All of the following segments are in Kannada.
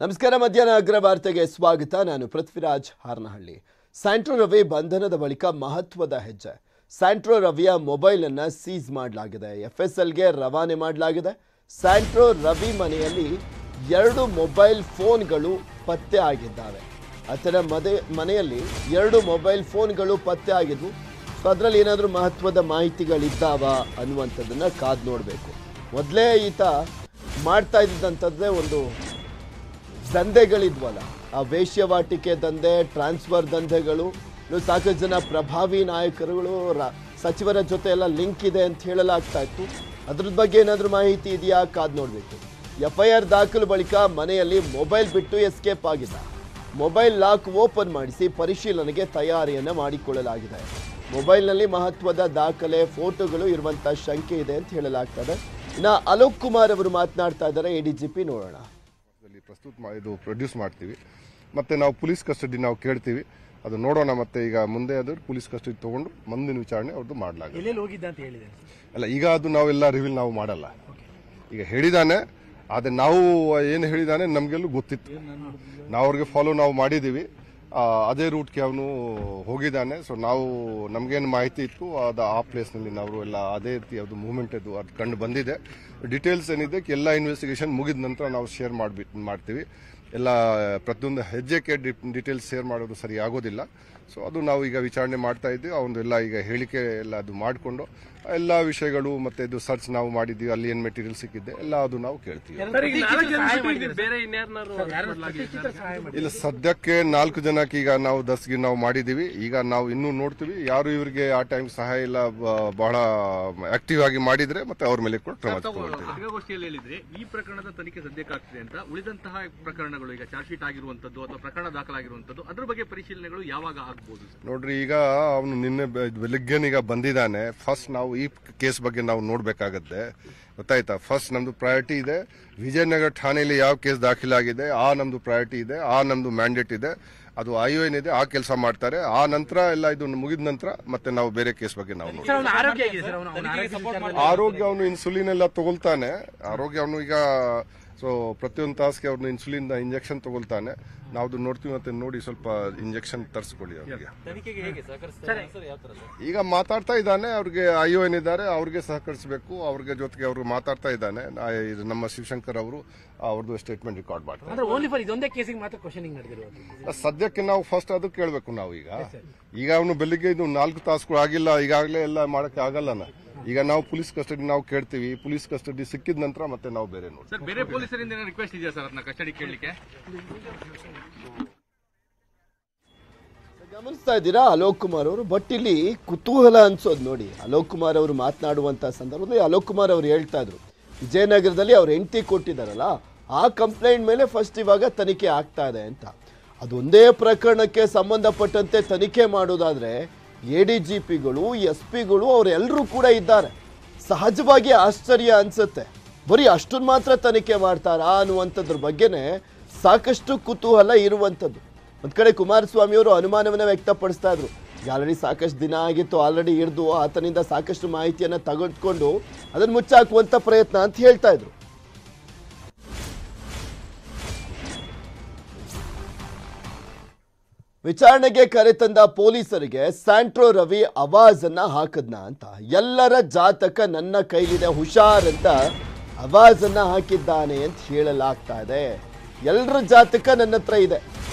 ನಮಸ್ಕಾರ. ಮಧ್ಯಾಹ್ನ ಅಗ್ರ ವಾರ್ತೆಗೆ ಸ್ವಾಗತ. ನಾನು ಪೃಥ್ವಿರಾಜ್ ಹಾರನಹಳ್ಳಿ. ಸ್ಯಾಂಟ್ರೋ ರವಿ ಬಂಧನದ ಬಳಿಕ ಮಹತ್ವದ ಹೆಜ್ಜೆ. ಸ್ಯಾಂಟ್ರೋ ರವಿಯ ಮೊಬೈಲ್ ಅನ್ನು ಸೀಸ್ ಮಾಡಲಾಗಿದೆ, FSLಗೆ ರವಾನೆ ಮಾಡಲಾಗಿದೆ. ಸ್ಯಾಂಟ್ರೋ ರವಿ ಮನೆಯಲ್ಲಿ 2 ಮೊಬೈಲ್ ಫೋನ್ಗಳು ಪತ್ತೆ ಆಗಿದ್ದಾವೆ. ಆತನ ಮನೆಯಲ್ಲಿ 2 ಮೊಬೈಲ್ ಫೋನ್ಗಳು ಪತ್ತೆ ಆಗಿದ್ವು. ಸೊ ಅದರಲ್ಲಿ ಏನಾದರೂ ಮಹತ್ವದ ಮಾಹಿತಿಗಳಿದ್ದಾವ ಅನ್ನುವಂಥದ್ದನ್ನು ಕಾದು ನೋಡಬೇಕು. ಮೊದಲೇ ಈತ ಮಾಡ್ತಾ ಇದ್ದಂಥದ್ದೇ ಒಂದು ದಂಧೆಗಳಿದ್ವಲ್ಲ, ಆ ವೇಶ್ಯವಾಟಿಕೆ ದಂಧೆ, ಟ್ರಾನ್ಸ್ಫರ್ ದಂಧೆಗಳು. ಸಾಕಷ್ಟು ಜನ ಪ್ರಭಾವಿ ನಾಯಕರುಗಳು ಸಚಿವರ ಜೊತೆ ಎಲ್ಲ ಲಿಂಕ್ ಇದೆ ಅಂತ ಹೇಳಲಾಗ್ತಾ ಇತ್ತು. ಅದ್ರ ಬಗ್ಗೆ ಏನಾದರೂ ಮಾಹಿತಿ ಇದೆಯಾ ಕಾದು ನೋಡಬೇಕು. FIR ದಾಖಲು ಬಳಿಕ ಮನೆಯಲ್ಲಿ ಮೊಬೈಲ್ ಬಿಟ್ಟು ಎಸ್ಕೇಪ್ ಆಗಿದ್ದ. ಮೊಬೈಲ್ ಲಾಕ್ ಓಪನ್ ಮಾಡಿಸಿ ಪರಿಶೀಲನೆಗೆ ತಯಾರಿಯನ್ನು ಮಾಡಿಕೊಳ್ಳಲಾಗಿದೆ. ಮೊಬೈಲ್ನಲ್ಲಿ ಮಹತ್ವದ ದಾಖಲೆ, ಫೋಟೋಗಳು ಇರುವಂಥ ಶಂಕೆ ಇದೆ ಅಂತ ಹೇಳಲಾಗ್ತದೆ. ಇನ್ನು ಅಲೋಕ್ ಕುಮಾರ್ ಅವರು ಮಾತನಾಡ್ತಾ ಇದ್ದಾರೆ. ADGP ನೋಡೋಣ. ಇದು ಪ್ರೊಡ್ಯೂಸ್ ಮಾಡ್ತೀವಿ, ಮತ್ತೆ ನಾವು ಪೊಲೀಸ್ ಕಸ್ಟಡಿ ನಾವು ಕೇಳ್ತೀವಿ, ಅದು ನೋಡೋಣ. ಮತ್ತೆ ಈಗ ಮುಂದೆ ಅದು ಪೊಲೀಸ್ ಕಸ್ಟಡಿ ತಗೊಂಡು ಮುಂದಿನ ವಿಚಾರಣೆ ಅವ್ರದ್ದು ಮಾಡಲಾಗಿದೆ. ಅಲ್ಲ, ಈಗ ಅದು ನಾವೆಲ್ಲ ರಿವೀಲ್ ನಾವು ಮಾಡಲ್ಲ. ಈಗ ಹೇಳಿದಾನೆ, ಆದರೆ ನಾವು ಏನು ಹೇಳಿದಾನೆ ನಮಗೆಲ್ಲೂ ಗೊತ್ತಿತ್ತು. ನಾವು ಅವ್ರಿಗೆ ಫಾಲೋ ನಾವು ಮಾಡಿದ್ದೀವಿ. ಅದೇ ರೂಟ್ಗೆ ಅವನು ಹೋಗಿದ್ದಾನೆ. ಸೊ ನಾವು ನಮಗೇನು ಮಾಹಿತಿ ಇತ್ತು ಅದು ಆ ಪ್ಲೇಸ್ನಲ್ಲಿ ನಾವು ಎಲ್ಲ ಅದೇ ರೀತಿ ಅದು ಮೂವ್ಮೆಂಟ್ ಅದು ಕಂಡು ಬಂದಿದೆ. ಡೀಟೇಲ್ಸ್ ಏನಿದೆ ಎಲ್ಲ ಇನ್ವೆಸ್ಟಿಗೇಷನ್ ಮುಗಿದ ನಂತರ ನಾವು ಶೇರ್ ಮಾಡ್ತೀವಿ. ಎಲ್ಲ ಪ್ರತಿಯೊಂದು ಹೆಜ್ಜೆಗೆ ಡೀಟೇಲ್ಸ್ ಶೇರ್ ಮಾಡೋದು ಸರಿ ಆಗೋದಿಲ್ಲ. ಸೊ ಅದು ನಾವು ಈಗ ವಿಚಾರಣೆ ಮಾಡ್ತಾ ಇದ್ದೀವಿ. ಅವನು ಎಲ್ಲ ಈಗ ಹೇಳಿಕೆ ಎಲ್ಲ ಅದು ಮಾಡಿಕೊಂಡು ಎಲ್ಲ ವಿಷಯಗಳು ಮತ್ತೆ ಇದು ಸರ್ಚ್ ನಾವು ಮಾಡಿದ್ದೀವಿ, ಅಲ್ಲಿ ಏನು ಮೆಟೀರಿಯಲ್ ಸಿಕ್ಕಿದೆ ಎಲ್ಲ ಅದು ನಾವು ಕೇಳ್ತೀವಿ. ಇಲ್ಲ, ಸದ್ಯಕ್ಕೆ 4 ಜನಕ್ಕೆ ಈಗ ನಾವು ದಸ್ಗಿ ನಾವು ಮಾಡಿದ್ದೀವಿ. ಈಗ ನಾವು ಇನ್ನೂ ನೋಡ್ತೀವಿ ಯಾರು ಇವರಿಗೆ ಆ ಟೈಮ್ ಸಹಾಯ ಇಲ್ಲ, ಬಹಳ ಆಕ್ಟಿವ್ ಆಗಿ ಮಾಡಿದ್ರೆ ಮತ್ತೆ ಅವ್ರ ಮೇಲೆ ಕೂಡ ಕ್ರಮ ಪತ್ರಿಕಾಗೋಷ್ಠಿಯಲ್ಲಿ ಹೇಳಿದ್ರೆ ಈ ಪ್ರಕರಣದ ತನಿಖೆ ಸದ್ಯಕ್ಕಾಗ್ತದೆ ಅಂತ. ಉಳಿದಂತಹ ಪ್ರಕರಣಗಳು ಈಗ ಚಾರ್ಜ್ ಶೀಟ್ ಆಗಿರುವಂತದ್ದು ಅಥವಾ ಪ್ರಕರಣ ದಾಖಲಾಗಿರುವಂತದ್ದು ಅದ್ರ ಬಗ್ಗೆ ಪರಿಶೀಲನೆಗಳು ಯಾವಾಗ ಆಗ್ಬಹುದು? ನೋಡ್ರಿ, ಈಗ ಅವನು ನಿನ್ನೆ ಬೆಳಿಗ್ಗೆನೀಗ ಬಂದಿದ್ದಾನೆ. ಫಸ್ಟ್ ನಾವು ಈ ಕೇಸ್ ಬಗ್ಗೆ ನಾವು ನೋಡ್ಬೇಕಾಗತ್ತೆ, ಗೊತ್ತಾಯ್ತಾ. ಫಸ್ಟ್ ನಮ್ದು ಪ್ರಯಾರಿಟಿ ಇದೆ ವಿಜಯನಗರ ಠಾಣೆಯಲ್ಲಿ ಯಾವ ಕೇಸ್ ದಾಖಲಾಗಿದೆ, ಆ ನಮ್ದು ಪ್ರಯಾರಿಟಿ ಇದೆ, ಆ ನಮ್ದು ಮ್ಯಾಂಡೇಟ್ ಇದೆ. ಅದು IO ಏನಿದೆ ಆ ಕೆಲಸ ಮಾಡ್ತಾರೆ. ಆ ನಂತರ ಎಲ್ಲ ಇದು ಮುಗಿದ ನಂತರ ಮತ್ತೆ ನಾವು ಬೇರೆ ಕೇಸ್ ಬಗ್ಗೆ ನಾವು ಆರೋಗ್ಯ ಅವನು ಇನ್ಸುಲಿನ್ ಎಲ್ಲ ತಗೊಳ್ತಾನೆ. ಆರೋಗ್ಯ ಅವನು ಈಗ ಸೊ ಪ್ರತಿಯೊಂದು ತಾಸಿಗೆ ಅವ್ರನ್ನ ಇನ್ಸುಲಿನ್ ಇಂಜೆಕ್ಷನ್ ತಗೊಳ್ತಾನೆ. ನಾವು ನೋಡ್ತೀವಿ, ಮತ್ತೆ ನೋಡಿ ಸ್ವಲ್ಪ ಇಂಜೆಕ್ಷನ್ ತರಿಸ್ಕೊಳ್ಳಿ ಅವ್ರಿಗೆ. ಈಗ ಮಾತಾಡ್ತಾ ಇದ್ದಾನೆ, ಅವ್ರಿಗೆ IO ಏನಿದ್ದಾರೆ ಅವ್ರಿಗೆ ಸಹಕರಿಸಬೇಕು, ಅವ್ರಿಗೆ ಜೊತೆಗೆ ಅವ್ರಿಗೆ ಮಾತಾಡ್ತಾ ಇದ್ದಾನೆ. ನಮ್ಮ ಶಿವಶಂಕರ್ ಅವರು ಅವ್ರದ್ದು ಸ್ಟೇಟ್ಮೆಂಟ್ ರೆಕಾರ್ಡ್ ಮಾಡ್ತಾರೆ. ಸದ್ಯಕ್ಕೆ ನಾವು ಫಸ್ಟ್ ಅದು ಕೇಳಬೇಕು ನಾವು. ಈಗ ಅವನು ಬೆಳಿಗ್ಗೆ ಇದು 4 ತಾಸುಗಳು ಆಗಿಲ್ಲ, ಈಗಾಗಲೇ ಎಲ್ಲ ಮಾಡಕ್ಕೆ ಆಗಲ್ಲ. ಈಗ ನಾವು ಪೊಲೀಸ್ ಕಸ್ಟಡಿ ನಾವು ಕೇಳ್ತೀವಿ. ಪೊಲೀಸ್ ಕಸ್ಟಡಿ ಸಿಕ್ಕಿದ ನಂತರ ಮತ್ತೆ ನಾವು ಬೇರೆ ನೋಡ್ತೀವಿ. ಬೇರೆ ಪೊಲೀಸರಿಂದ ರಿಕ್ವೆಸ್ಟ್ ಇದೆಯಾ ಸರ್ ಅದನ್ನ ಕಸ್ಟಡಿ ಕೇಳಲಿಕ್ಕೆ? ಗಮನಿಸ್ತಾ ಇದ್ದೀರಾ ಅಲೋಕ್ ಕುಮಾರ್ ಅವರು. ಬಟ್ ಇಲ್ಲಿ ಕುತೂಹಲ ಅನ್ಸೋದು ನೋಡಿ, ಅಲೋಕ್ ಕುಮಾರ್ ಅವರು ಮಾತನಾಡುವಂತ ಸಂದರ್ಭದಲ್ಲಿ ಅಲೋಕ್ ಕುಮಾರ್ ಅವರು ಹೇಳ್ತಾ ಇದ್ರು, ವಿಜಯನಗರದಲ್ಲಿ ಅವ್ರ ಹೆಂಡತಿ ಕೊಟ್ಟಿದ್ದಾರಲ್ಲ ಆ ಕಂಪ್ಲೇಂಟ್ ಮೇಲೆ ಫಸ್ಟ್ ಇವಾಗ ತನಿಖೆ ಆಗ್ತಾ ಇದೆ ಅಂತ. ಅದೊಂದೇ ಪ್ರಕರಣಕ್ಕೆ ಸಂಬಂಧಪಟ್ಟಂತೆ ತನಿಖೆ ಮಾಡೋದಾದ್ರೆ ADGPಗಳು, SPಗಳು ಅವರೆಲ್ಲರೂ ಕೂಡ ಇದ್ದಾರೆ. ಸಹಜವಾಗಿ ಆಶ್ಚರ್ಯ ಅನ್ಸುತ್ತೆ, ಬರೀ ಅಷ್ಟನ್ನು ಮಾತ್ರ ತನಿಖೆ ಮಾಡ್ತಾರಾ ಅನ್ನುವಂಥದ್ರ ಬಗ್ಗೆನೇ ಸಾಕಷ್ಟು ಕುತೂಹಲ ಇರುವಂಥದ್ದು. ಒಂದು ಕಡೆ ಕುಮಾರಸ್ವಾಮಿ ಅವರು ಅನುಮಾನವನ್ನು ವ್ಯಕ್ತಪಡಿಸ್ತಾ ಇದ್ರು. ಆಲ್ರೆಡಿ ಸಾಕಷ್ಟು ದಿನ ಆಗಿತ್ತು, ಆಲ್ರೆಡಿ ಹಿಡಿದು ಆತನಿಂದ ಸಾಕಷ್ಟು ಮಾಹಿತಿಯನ್ನು ತೆಗೆದುಕೊಂಡು ಅದನ್ನು ಮುಚ್ಚಾಕುವಂಥ ಪ್ರಯತ್ನ ಅಂತ ಹೇಳ್ತಾ ಇದ್ರು. ವಿಚಾರಣೆಗೆ ಕರೆತಂದ ಪೊಲೀಸರಿಗೆ ಸ್ಯಾಂಟ್ರೋ ರವಿ ಆವಾಜನ್ನ ಹಾಕದ್ನ ಅಂತ. ಎಲ್ಲರ ಜಾತಕ ನನ್ನ ಕೈಲಿದೆ, ಹುಷಾರ್ ಅಂತ ಆವಾಜನ್ನ ಹಾಕಿದ್ದಾನೆ ಅಂತ ಹೇಳಲಾಗ್ತಾ ಇದೆ. ಎಲ್ಲರ ಜಾತಕ ನನ್ನ ಹತ್ರ ಇದೆ,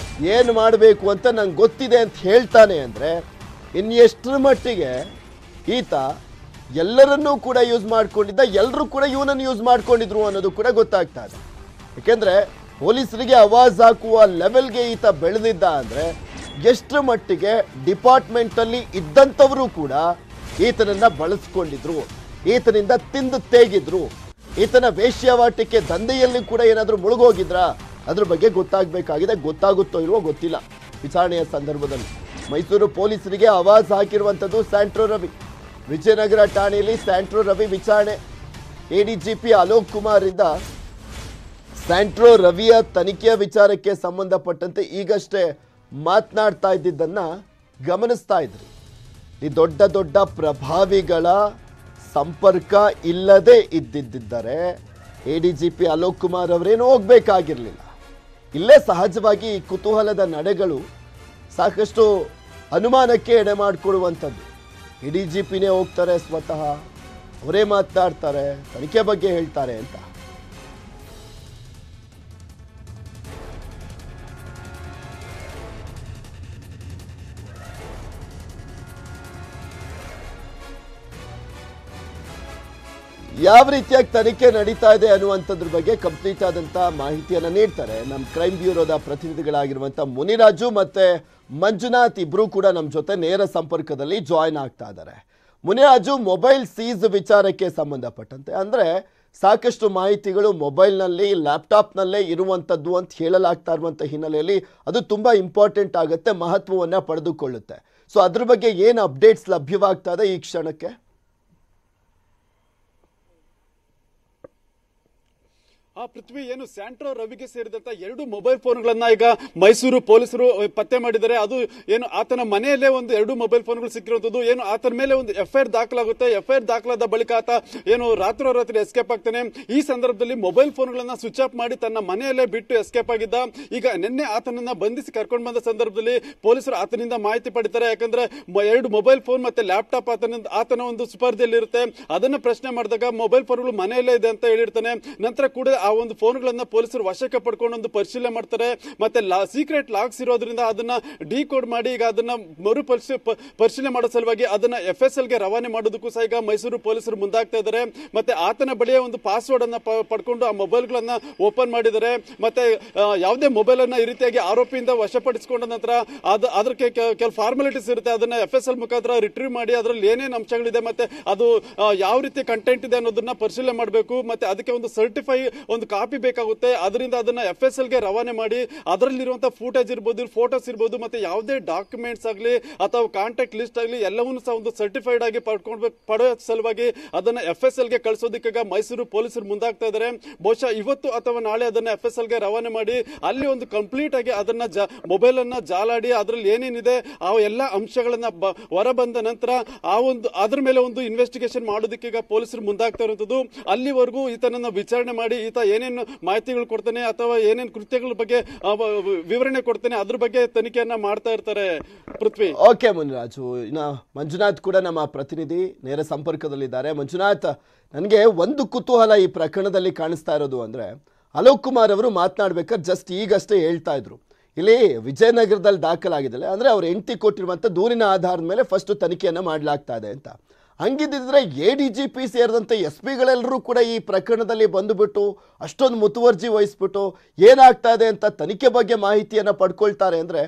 ಏನು ಮಾಡಬೇಕು ಅಂತ ನಂಗೆ ಗೊತ್ತಿದೆ ಅಂತ ಹೇಳ್ತಾನೆ ಅಂದರೆ ಇನ್ನೆಷ್ಟರ ಮಟ್ಟಿಗೆ ಈತ ಎಲ್ಲರನ್ನೂ ಕೂಡ ಯೂಸ್ ಮಾಡ್ಕೊಂಡಿದ್ದ, ಎಲ್ಲರೂ ಕೂಡ ಇವನನ್ನು ಯೂಸ್ ಮಾಡ್ಕೊಂಡಿದ್ರು ಅನ್ನೋದು ಕೂಡ ಗೊತ್ತಾಗ್ತಾ ಇದೆ. ಯಾಕೆಂದ್ರೆ ಪೊಲೀಸರಿಗೆ ಆವಾಜ್ ಹಾಕುವ ಲೆವೆಲ್ಗೆ ಈತ ಬೆಳೆದಿದ್ದ ಅಂದರೆ ಎಷ್ಟರ ಮಟ್ಟಿಗೆ ಡಿಪಾರ್ಟ್ಮೆಂಟಲ್ಲಿ ಇದ್ದಂಥವರು ಕೂಡ ಈತನನ್ನ ಬಳಸ್ಕೊಂಡಿದ್ರು, ಈತನಿಂದ ತಿಂದು ತೇಗಿದ್ರು, ಈತನ ವೇಶ್ಯವಾಟಿಕೆ ದಂಧೆಯಲ್ಲಿ ಕೂಡ ಏನಾದರೂ ಮುಳುಗೋಗಿದ್ರ ಅದ್ರ ಬಗ್ಗೆ ಗೊತ್ತಾಗಬೇಕಾಗಿದೆ. ಗೊತ್ತಾಗುತ್ತೋ ಇಲ್ವೋ ಗೊತ್ತಿಲ್ಲ. ವಿಚಾರಣೆಯ ಸಂದರ್ಭದಲ್ಲಿ ಮೈಸೂರು ಪೊಲೀಸರಿಗೆ ಆವಾಜ್ ಹಾಕಿರುವಂಥದ್ದು ಸ್ಯಾಂಟ್ರೋ ರವಿ. ವಿಜಯನಗರ ಠಾಣೆಯಲ್ಲಿ ಸ್ಯಾಂಟ್ರೋ ರವಿ ವಿಚಾರಣೆ. ADGP ಅಲೋಕ್ ಕುಮಾರ್ ಇಂದ ಸ್ಯಾಂಟ್ರೋ ರವಿಯ ತನಿಖೆಯ ವಿಚಾರಕ್ಕೆ ಸಂಬಂಧಪಟ್ಟಂತೆ ಈಗಷ್ಟೇ ಮಾತನಾಡ್ತಾ ಇದ್ದಿದ್ದನ್ನ ಗಮನಿಸ್ತಾ ಇದ್ರಿ. ಈ ದೊಡ್ಡ ದೊಡ್ಡ ಪ್ರಭಾವಿಗಳ ಸಂಪರ್ಕ ಇಲ್ಲದೆ ಇದ್ದಿದ್ದರೆ ADGP ಅಲೋಕ್ ಕುಮಾರ್ ಅವರೇನು ಹೋಗಬೇಕಾಗಿರಲಿಲ್ಲ. ಇಲ್ಲೇ ಸಹಜವಾಗಿ ಈ ಕುತೂಹಲದ ನಡೆಗಳು ಸಾಕಷ್ಟು ಅನುಮಾನಕ್ಕೆ ಎಡೆ ಮಾಡಿಕೊಡುವಂಥದ್ದು. ADGPನೇ ಹೋಗ್ತಾರೆ, ಸ್ವತಃ ಅವರೇ ಮಾತನಾಡ್ತಾರೆ, ತನಿಖೆ ಬಗ್ಗೆ ಹೇಳ್ತಾರೆ ಅಂತ. ಯಾವ ರೀತಿಯಾಗಿ ತನಿಖೆ ನಡೀತಾ ಇದೆ ಅನ್ನುವಂಥದ್ರ ಬಗ್ಗೆ ಕಂಪ್ಲೀಟ್ ಆದಂತ ಮಾಹಿತಿಯನ್ನ ನೀಡ್ತಾರೆ ನಮ್ಮ ಕ್ರೈಮ್ ಬ್ಯೂರೋದ ಪ್ರತಿನಿಧಿಗಳಾಗಿರುವಂತ ಮುನಿರಾಜು ಮತ್ತೆ ಮಂಜುನಾಥ್. ಇಬ್ರು ಕೂಡ ನಮ್ಮ ಜೊತೆ ನೇರ ಸಂಪರ್ಕದಲ್ಲಿ ಜಾಯಿನ್ ಆಗ್ತಾ ಇದ್ದಾರೆ. ಮುನಿರಾಜು, ಮೊಬೈಲ್ ಸೀಸ್ ವಿಚಾರಕ್ಕೆ ಸಂಬಂಧಪಟ್ಟಂತೆ ಅಂದ್ರೆ ಸಾಕಷ್ಟು ಮಾಹಿತಿಗಳು ಮೊಬೈಲ್ನಲ್ಲಿ ಲ್ಯಾಪ್ಟಾಪ್ನಲ್ಲೇ ಇರುವಂಥದ್ದು ಅಂತ ಹೇಳಲಾಗ್ತಾ ಇರುವಂಥ ಹಿನ್ನೆಲೆಯಲ್ಲಿ ಅದು ತುಂಬಾ ಇಂಪಾರ್ಟೆಂಟ್ ಆಗುತ್ತೆ, ಮಹತ್ವವನ್ನು ಪಡೆದುಕೊಳ್ಳುತ್ತೆ. ಸೊ ಅದ್ರ ಬಗ್ಗೆ ಏನು ಅಪ್ಡೇಟ್ಸ್ ಲಭ್ಯವಾಗ್ತಾ ಇದೆ ಈ ಕ್ಷಣಕ್ಕೆ? ಪೃಥ್ವಿ, ಏನು ಸ್ಯಾಂಟ್ರೋ ರವಿಗೆ ಸೇರಿದಂತ 2 ಮೊಬೈಲ್ ಫೋನ್ಗಳನ್ನ ಈಗ ಮೈಸೂರು ಪೊಲೀಸರು ಪತ್ತೆ ಮಾಡಿದ್ದಾರೆ. ಅದು ಏನು ಆತನ ಮನೆಯಲ್ಲೇ ಒಂದು 2 ಮೊಬೈಲ್ ಫೋನ್ಗಳು ಸಿಕ್ಕಿರುವಂತದ್ದು. ಏನು ಆತನ ಮೇಲೆ ಒಂದು FIR ದಾಖಲಾಗುತ್ತೆ. FIR ದಾಖಲಾದ ಬಳಿಕ ಆತ ಏನು ರಾತ್ರೋರಾತ್ರಿ ಎಸ್ಕೇಪ್ ಆಗ್ತಾನೆ. ಈ ಸಂದರ್ಭದಲ್ಲಿ ಮೊಬೈಲ್ ಫೋನ್ಗಳನ್ನ ಸ್ವಿಚ್ ಆಫ್ ಮಾಡಿ ತನ್ನ ಮನೆಯಲ್ಲೇ ಬಿಟ್ಟು ಎಸ್ಕೇಪ್ ಆಗಿದ್ದ. ಈಗ ನಿನ್ನೆ ಆತನನ್ನ ಬಂಧಿಸಿ ಕರ್ಕೊಂಡು ಬಂದ ಸಂದರ್ಭದಲ್ಲಿ ಪೊಲೀಸರು ಆತನಿಂದ ಮಾಹಿತಿ ಪಡಿತಾರೆ. ಯಾಕಂದ್ರೆ 2 ಮೊಬೈಲ್ ಫೋನ್ ಮತ್ತೆ ಲ್ಯಾಪ್ಟಾಪ್ ಆತನ ಒಂದು ಸ್ಪರ್ಧೆಯಲ್ಲಿ ಇರುತ್ತೆ. ಅದನ್ನ ಪ್ರಶ್ನೆ ಮಾಡಿದಾಗ ಮೊಬೈಲ್ ಫೋನ್ಗಳು ಮನೆಯಲ್ಲೇ ಇದೆ ಅಂತ ಹೇಳಿರ್ತಾನೆ. ನಂತರ ಕೂಡ ಆ ಒಂದು ಫೋನ್ಗಳನ್ನ ಪೊಲೀಸರು ವಶಕ್ಕೆ ಪಡ್ಕೊಂಡು ಒಂದು ಪರಿಶೀಲನೆ ಮಾಡ್ತಾರೆ. ಮತ್ತೆ ಸೀಕ್ರೆಟ್ ಲಾಕ್ಸ್ ಇರೋದ್ರಿಂದ ಅದನ್ನ ಡಿಕೋಡ್ ಮಾಡಿ ಈಗ ಅದನ್ನ ಮರು ಪರಿಶೀಲನೆ ಮಾಡೋ ಸಲುವಾಗಿ ಅದನ್ನ FSL ಗೆ ರವಾನೆ ಮಾಡೋದಕ್ಕೂ ಸಹ ಈಗ ಮೈಸೂರು ಪೊಲೀಸರು ಮುಂದಾಗ್ತಾ ಇದ್ದಾರೆ. ಮತ್ತೆ ಆತನ ಬಳಿಯ ಒಂದು ಪಾಸ್ವರ್ಡ್ ಅನ್ನ ಪಡ್ಕೊಂಡು ಆ ಮೊಬೈಲ್ಗಳನ್ನ ಓಪನ್ ಮಾಡಿದ್ದಾರೆ. ಮತ್ತೆ ಯಾವುದೇ ಮೊಬೈಲ್ ಅನ್ನ ಈ ರೀತಿಯಾಗಿ ಆರೋಪಿಯಿಂದ ವಶಪಡಿಸಿಕೊಂಡ ನಂತರ ಅದಕ್ಕೆ ಕೆಲವು ಫಾರ್ಮಾಲಿಟೀಸ್ ಇರುತ್ತೆ. ಅದನ್ನ FSL ಮುಖಾಂತರ ರಿಟ್ರೀವ್ ಮಾಡಿ ಅದರಲ್ಲಿ ಏನೇನು ಅಂಶಗಳಿದೆ ಮತ್ತೆ ಅದು ಯಾವ ರೀತಿ ಕಂಟೆಂಟ್ ಇದೆ ಅನ್ನೋದನ್ನ ಪರಿಶೀಲನೆ ಮಾಡಬೇಕು. ಮತ್ತೆ ಅದಕ್ಕೆ ಒಂದು ಸರ್ಟಿಫೈ ಒಂದು ಕಾಪಿ ಬೇಕಾಗುತ್ತೆ. ಅದರಿಂದ ಅದನ್ನ FSL ಗೆ ರವಾನೆ ಮಾಡಿ ಅದರಲ್ಲಿರುವಂತಹ ಫೂಟೇಜ್ ಇರ್ಬೋದು, ಫೋಟೋಸ್ ಇರ್ಬೋದು, ಮತ್ತೆ ಯಾವುದೇ ಡಾಕ್ಯುಮೆಂಟ್ಸ್ ಆಗಲಿ ಅಥವಾ ಕಾಂಟ್ಯಾಕ್ಟ್ ಲಿಸ್ಟ್ ಆಗಲಿ ಎಲ್ಲವನ್ನೂ ಸಹ ಒಂದು ಸರ್ಟಿಫೈಡ್ ಆಗಿ ಪಡೆಯೋ ಸಲುವಾಗಿ ಅದನ್ನ FSL ಗೆ ಕಳಿಸೋದಕ್ಕೆ ಮೈಸೂರು ಪೊಲೀಸರು ಮುಂದಾಗ್ತಾ ಇದ್ದಾರೆ. ಬಹುಶಃ ಇವತ್ತು ಅಥವಾ ನಾಳೆ ಅದನ್ನ FSL ಗೆ ರವಾನೆ ಮಾಡಿ ಅಲ್ಲಿ ಒಂದು ಕಂಪ್ಲೀಟ್ ಆಗಿ ಅದನ್ನ ಮೊಬೈಲ್ ಅನ್ನ ಜಾಲಾಡಿ ಅದರಲ್ಲಿ ಏನೇನಿದೆ ಆ ಎಲ್ಲಾ ಅಂಶಗಳನ್ನ ಹೊರ ಬಂದ ನಂತರ ಅದ್ರ ಮೇಲೆ ಒಂದು ಇನ್ವೆಸ್ಟಿಗೇಷನ್ ಮಾಡೋದಕ್ಕೆ ಈಗ ಪೊಲೀಸರು ಮುಂದಾಗ್ತಾ ಇರುವಂತದ್ದು. ಅಲ್ಲಿವರೆಗೂ ಈತನನ್ನ ವಿಚಾರಣೆ ಮಾಡಿ ಈತ ಏನೇನು ಮಾಹಿತಿಗಳು ಕೊಡ್ತಾನೆ ಅಥವಾ ಏನೇನು ಕೃತ್ಯಗಳ ಬಗ್ಗೆ ವಿವರಣೆ ಕೊಡ್ತಾನೆ ಅದ್ರ ಬಗ್ಗೆ ತನಿಖೆಯನ್ನ ಮಾಡ್ತಾ ಇರ್ತಾರೆ. ಪೃಥ್ವಿ. ಓಕೆ ಮುನಿರಾಜು. ಇನ್ನ ಮಂಜುನಾಥ್ ಕೂಡ ನಮ್ಮ ಪ್ರತಿನಿಧಿ ನೇರ ಸಂಪರ್ಕದಲ್ಲಿದ್ದಾರೆ. ಮಂಜುನಾಥ್, ನನಗೆ ಒಂದು ಕುತೂಹಲ ಈ ಪ್ರಕರಣದಲ್ಲಿ ಕಾಣಿಸ್ತಾ ಇರೋದು ಅಂದ್ರೆ ಅಲೋಕ್ ಕುಮಾರ್ ಅವರು ಮಾತನಾಡ್ಬೇಕಾದ್ರೆ ಜಸ್ಟ್ ಈಗಷ್ಟೇ ಹೇಳ್ತಾ ಇದ್ರು, ಇಲ್ಲಿ ವಿಜಯನಗರದಲ್ಲಿ ದಾಖಲಾಗಿದ್ದಲ್ಲ ಅಂದ್ರೆ ಅವ್ರ ಹೆಂಡತಿ ಕೊಟ್ಟಿರುವಂತ ದೂರಿನ ಆಧಾರದ ಮೇಲೆ ಫಸ್ಟ್ ತನಿಖೆಯನ್ನ ಮಾಡಲಾಗ್ತಾ ಇದೆ ಅಂತ. ಹಂಗಿದ್ದಿದ್ರೆ ADGP ಸೇರಿದಂತೆ SP-ಗಳೆಲ್ಲರೂ ಕೂಡ ಈ ಪ್ರಕರಣದಲ್ಲಿ ಬಂದುಬಿಟ್ಟು ಅಷ್ಟೊಂದು ಮುತುವರ್ಜಿ ವಹಿಸ್ಬಿಟ್ಟು ಏನಾಗ್ತಾ ಇದೆ ಅಂತ ತನಿಖೆ ಬಗ್ಗೆ ಮಾಹಿತಿಯನ್ನು ಪಡ್ಕೊಳ್ತಾರೆ ಅಂದರೆ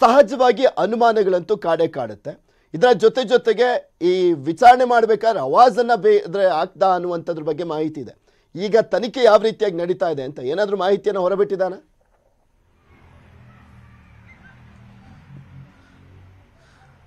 ಸಹಜವಾಗಿ ಅನುಮಾನಗಳಂತೂ ಕಾಡುತ್ತೆ. ಇದರ ಜೊತೆಗೆ ಈ ವಿಚಾರಣೆ ಮಾಡಬೇಕಾದ್ರೆ ಅವಾಜನ್ನು ಬೇದ್ರೆ ಆಗ್ತಾ ಅನ್ನುವಂಥದ್ರ ಬಗ್ಗೆ ಮಾಹಿತಿ ಇದೆ. ಈಗ ತನಿಖೆ ಯಾವ ರೀತಿಯಾಗಿ ನಡೀತಾ ಇದೆ ಅಂತ ಏನಾದರೂ ಮಾಹಿತಿಯನ್ನು ಹೊರಬಿಟ್ಟಿದ್ದಾನ?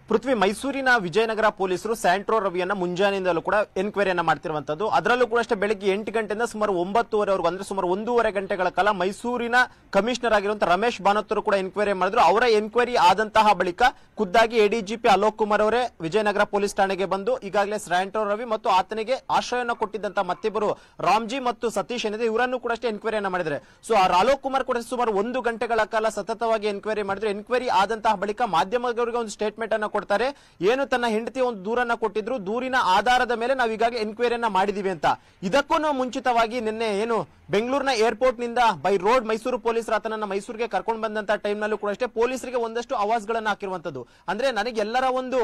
ಪೃಥ್ವಿ, ಮೈಸೂರಿನ ವಿಜಯನಗರ ಪೊಲೀಸರು ಸ್ಯಾಂಟ್ರೋ ರವಿಯನ್ನ ಮುಂಜಾನೆಯಿಂದಲೂ ಕೂಡ ಎನ್ಕ್ವೈರಿಯನ್ನ ಮಾಡ್ತಿರುವಂತದ್ದು. ಅದರಲ್ಲೂ ಕೂಡ ಅಷ್ಟೇ ಬೆಳಗ್ಗೆ 8 ಗಂಟೆಯಿಂದ ಸುಮಾರು 9:30 ಅಂದ್ರೆ ಸುಮಾರು 1.5 ಗಂಟೆಗಳ ಕಾಲ ಮೈಸೂರಿನ ಕಮಿಷನರ್ ಆಗಿರುವಂತಹ ರಮೇಶ್ ಬಾನತ್ತರು ಕೂಡ ಎನ್ಕ್ವೈರಿ ಮಾಡಿದ್ರು. ಅವರ ಎನ್ಕ್ವೈರಿ ಆದಂತಹ ಬಳಿಕ ಖುದ್ದಾಗಿ ADGP ಅಲೋಕ್ ಕುಮಾರ್ ಅವರೇ ವಿಜಯನಗರ ಪೊಲೀಸ್ ಠಾಣೆಗೆ ಬಂದು ಈಗಾಗಲೇ ಸ್ಯಾಂಟ್ರೋ ರವಿ ಮತ್ತು ಆತನಿಗೆ ಆಶ್ರಯವನ್ನು ಕೊಟ್ಟಿದ್ದಂತಹ ಮತ್ತಿಬ್ಬರು ರಾಮ್ಜಿ ಮತ್ತು ಸತೀಶ್ ಏನಿದೆ ಇವರನ್ನು ಕೂಡ ಅಷ್ಟೇ ಎನ್ಕ್ವೈರಿಯನ್ನ ಮಾಡಿದ್ದಾರೆ. ಸೊ ಅಲೋಕ್ ಕುಮಾರ್ ಕೂಡ ಸುಮಾರು 1 ಗಂಟೆಗಳ ಕಾಲ ಸತತವಾಗಿ ಎನ್ಕ್ವೈರಿ ಮಾಡಿದ್ರು. ಎನ್ಕ್ವೈರಿ ಆದಂತಹ ಬಳಿಕ ಮಾಧ್ಯಮದವರಿಗೆ ಒಂದು ಸ್ಟೇಟ್ಮೆಂಟ್ ಅನ್ನು ಕೊಡ್ತಾರೆ. ಏನು ತನ್ನ ಹೆಂಡತಿ ಒಂದು ದೂರನ್ನ ಕೊಟ್ಟಿದ್ರು, ದೂರಿನ ಆಧಾರದ ಮೇಲೆ ನಾವು ಈಗಾಗಲೇ ಎನ್ಕ್ವೈರಿಯನ್ನ ಮಾಡಿದೀವಿ ಅಂತ. ಇದಕ್ಕೂ ಮುಂಚಿತವಾಗಿ ನಿನ್ನೆ ಏನು ಬೆಂಗಳೂರಿನ ಏರ್ಪೋರ್ಟ್ ನಿಂದ ಬೈ ರೋಡ್ ಮೈಸೂರು ಪೊಲೀಸರು ಆತನನ್ನ ಮೈಸೂರಿಗೆ ಕರ್ಕೊಂಡು ಬಂದಂತ ಟೈಮ್ ನಲ್ಲೂ ಕೂಡ ಅಷ್ಟೇ ಪೊಲೀಸರಿಗೆ ಒಂದಷ್ಟು ಅವಾಜ್ಗಳನ್ನ ಹಾಕಿರುವಂತದ್ದು. ಅಂದ್ರೆ ನನಗೆ ಎಲ್ಲರ ಒಂದು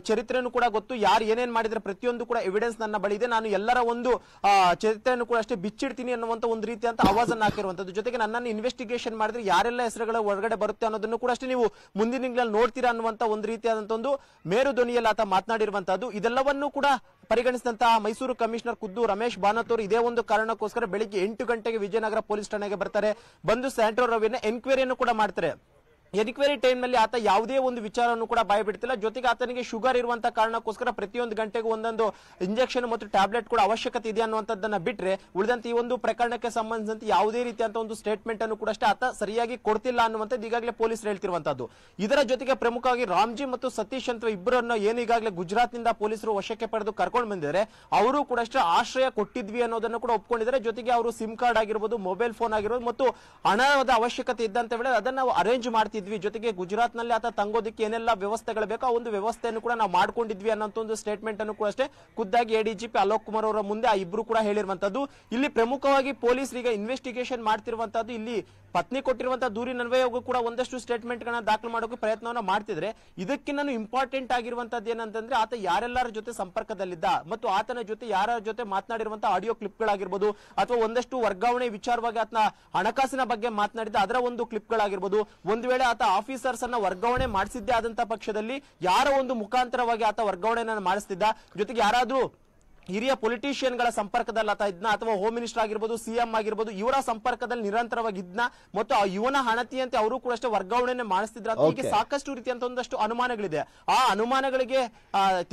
ಚರಿತ್ರೆಯನ್ನು ಕೂಡ ಗೊತ್ತು, ಯಾರು ಏನೇನ್ ಮಾಡಿದ್ರೆ ಪ್ರತಿಯೊಂದು ಕೂಡ ಎವಿಡೆನ್ಸ್ ನನ್ನ ಬಳಿ ಇದೆ, ನಾನು ಎಲ್ಲರ ಒಂದು ಚರಿತ್ರೆಯನ್ನು ಕೂಡ ಅಷ್ಟೇ ಬಿಚ್ಚಿಡ್ತೀನಿ ಅನ್ನುವಂತ ಒಂದು ರೀತಿಯಂತ ಅವಾಜನ್ನು ಹಾಕಿರುವಂತದ್ದು. ಜೊತೆಗೆ ನನ್ನನ್ನು ಇನ್ವೆಸ್ಟಿಗೇಷನ್ ಮಾಡಿದ್ರೆ ಯಾರೆಲ್ಲ ಹೆಸರುಗಳ ಹೊರಗಡೆ ಬರುತ್ತೆ ಅನ್ನೋದನ್ನು ಕೂಡ ಅಷ್ಟೇ ನೀವು ಮುಂದಿನ ತಿಂಗಳಲ್ಲಿ ನೋಡ್ತೀರಾ ಅನ್ನುವಂತ ಒಂದು ರೀತಿಯಾದಂತ ಒಂದು ಮೇರು ಧ್ವನಿಯಲ್ಲಿ ಆತ ಮಾತನಾಡಿರುವಂತದ್ದು. ಇದೆಲ್ಲವನ್ನೂ ಕೂಡ ಪರಿಗಣಿಸಿದಂತಹ ಮೈಸೂರು ಕಮಿಷನರ್ ಖುದ್ದು ರಮೇಶ್ ಬಾನತ್ ಅವರು ಇದೇ ಒಂದು ಕಾರಣಕ್ಕೋಸ್ಕರ ಬೆಳಿಗ್ಗೆ 8 ಗಂಟೆಗೆ ವಿಜಯನಗರ ಪೊಲೀಸ್ ಠಾಣೆಗೆ ಬರ್ತಾರೆ. ಬಂದು ಸ್ಯಾಂಟ್ರೋ ರವಿಯನ್ನ ಎನ್ಕ್ವೈರಿಯನ್ನು ಕೂಡ ಮಾಡ್ತಾರೆ. ಎನ್ಕ್ವೈರಿ ಟೈಮ್ ನಲ್ಲಿ ಆತ ಯಾವುದೇ ಒಂದು ವಿಚಾರವನ್ನು ಕೂಡ ಬಾಯಿ ಬಿಡ್ತಿಲ್ಲ. ಜೊತೆಗೆ ಆತನಿಗೆ ಶುಗರ್ ಇರುವಂತ ಕಾರಣಕ್ಕೋಸ್ಕರ ಪ್ರತಿಯೊಂದು ಗಂಟೆಗೂ ಒಂದೊಂದು ಇಂಜೆಕ್ಷನ್ ಮತ್ತು ಟ್ಯಾಬ್ಲೆಟ್ ಕೂಡ ಅವಶ್ಯಕತೆ ಇದೆ ಅನ್ನುವಂಥದ್ದನ್ನ ಬಿಟ್ರೆ ಉಳಿದಂತೆ ಈ ಒಂದು ಪ್ರಕರಣಕ್ಕೆ ಸಂಬಂಧಿಸಿದಂತೆ ಯಾವುದೇ ರೀತಿಯಂತ ಒಂದು ಸ್ಟೇಟ್ಮೆಂಟ್ ಅನ್ನು ಕೂಡ ಅಷ್ಟೇ ಆತ ಸರಿಯಾಗಿ ಕೊಡ್ತಿಲ್ಲ ಅನ್ನುವಂಥದ್ದು ಈಗಾಗಲೇ ಪೊಲೀಸರು ಹೇಳ್ತಿರುವಂತದ್ದು. ಇದರ ಜೊತೆಗೆ ಪ್ರಮುಖವಾಗಿ ರಾಮ್ಜಿ ಮತ್ತು ಸತೀಶ್ ಅಂತ ಇಬ್ಬರನ್ನ ಏನು ಈಗಾಗಲೇ ಗುಜರಾತ್ ನಿಂದ ಪೊಲೀಸರು ವಶಕ್ಕೆ ಪಡೆದು ಕರ್ಕೊಂಡು ಬಂದಿದ್ದಾರೆ, ಅವರು ಕೂಡ ಅಷ್ಟೇ ಆಶ್ರಯ ಕೊಟ್ಟಿದ್ವಿ ಅನ್ನೋದನ್ನು ಕೂಡ ಒಪ್ಕೊಂಡಿದ್ದಾರೆ. ಜೊತೆಗೆ ಅವರು ಸಿಮ್ ಕಾರ್ಡ್ ಆಗಿರ್ಬೋದು, ಮೊಬೈಲ್ ಫೋನ್ ಆಗಿರ್ಬೋದು ಮತ್ತು ಹಣದ ಅವಶ್ಯಕತೆ ಇದ್ದಂತ ವೇಳೆ ಅದನ್ನ ನಾವು ಅರೇಂಜ್ ಮಾಡ್ತಿದ್ವಿ. ಜೊತೆಗೆ ಗುಜರಾತ್ ನಲ್ಲಿ ಆತ ತಂಗೋದಕ್ಕೆ ಏನೆಲ್ಲ ವ್ಯವಸ್ಥೆಗಳು ಬೇಕೋ ಆ ಒಂದು ವ್ಯವಸ್ಥೆಯನ್ನು ಕೂಡ ನಾವು ಮಾಡ್ಕೊಂಡಿದ್ವಿ ಅನ್ನೋ ಒಂದು ಸ್ಟೇಟ್ಮೆಂಟ್ ಅನ್ನು ಕೂಡ ಅಷ್ಟೇ ಖುದ್ದಾಗಿ ಎಡಿಜಿಪಿ ಅಲೋಕ್ ಕುಮಾರ್ ಅವರ ಮುಂದೆ ಆ ಇಬ್ರು ಕೂಡ ಹೇಳಿರುವಂತದ್ದು. ಇಲ್ಲಿ ಪ್ರಮುಖವಾಗಿ ಪೊಲೀಸರಿಗೆ ಇನ್ವೆಸ್ಟಿಗೇಷನ್ ಮಾಡ್ತಿರುವಂತದ್ದು, ಇಲ್ಲಿ ಪತ್ನಿ ಕೊಟ್ಟಿರುವಂತಹ ದೂರಿನನ್ವಯಗೂ ಕೂಡ ಒಂದಷ್ಟು ಸ್ಟೇಟ್ಮೆಂಟ್ ಗಳನ್ನ ದಾಖಲು ಮಾಡೋಕೆ ಪ್ರಯತ್ನವನ್ನ ಮಾಡ್ತಿದ್ರೆ, ಇದಕ್ಕಿಂತ ಇಂಪಾರ್ಟೆಂಟ್ ಆಗಿರುವಂತದ್ದು ಏನಂತಂದ್ರೆ ಆತ ಯಾರೆಲ್ಲರ ಜೊತೆ ಸಂಪರ್ಕದಲ್ಲಿದ್ದ ಮತ್ತು ಆತನ ಜೊತೆ ಯಾರ ಜೊತೆ ಮಾತನಾಡಿರುವಂತಹ ಆಡಿಯೋ ಕ್ಲಿಪ್ಗಳಾಗಿರ್ಬೋದು ಅಥವಾ ಒಂದಷ್ಟು ವರ್ಗಾವಣೆ ವಿಚಾರವಾಗಿ ಆತನ ಹಣಕಾಸಿನ ಬಗ್ಗೆ ಮಾತನಾಡಿದ ಅದರ ಒಂದು ಕ್ಲಿಪ್ಗಳಾಗಿರ್ಬೋದು, ಒಂದು ವೇಳೆ ಆತ ಆಫೀಸರ್ಸ್ ಅನ್ನ ವರ್ಗಾವಣೆ ಮಾಡಿಸಿದ್ದೇ ಆದಂತಹ ಪಕ್ಷದಲ್ಲಿ ಯಾರ ಒಂದು ಮುಖಾಂತರವಾಗಿ ಆತ ವರ್ಗಾವಣೆಯನ್ನು ಮಾಡಿಸ್ತಿದ್ದ, ಜೊತೆಗೆ ಯಾರಾದ್ರೂ ಹಿರಿಯ ಪೊಲಿಟಿಷಿಯನ್ ಗಳ ಸಂಪರ್ಕದಲ್ಲಿ ಆತ ಇದ್ನ ಅಥವಾ ಹೋಮ್ ಮಿನಿಸ್ಟರ್ ಆಗಿರ್ಬೋದು, ಸಿಎಂ ಆಗಿರ್ಬೋದು, ಇವರ ಸಂಪರ್ಕದಲ್ಲಿ ನಿರಂತರವಾಗಿ ಇದ್ನ ಮತ್ತು ಇವನ ಹಣತಿಯಂತೆ ಅವರು ಕೂಡ ಅಷ್ಟೇ ವರ್ಗಾವಣೆ ಮಾಡಿಸ್ತಿದ್ರ. ಹೀಗೆ ಸಾಕಷ್ಟು ರೀತಿಯಂತ ಒಂದಷ್ಟು ಅನುಮಾನಗಳಿದೆ. ಆ ಅನುಮಾನಗಳಿಗೆ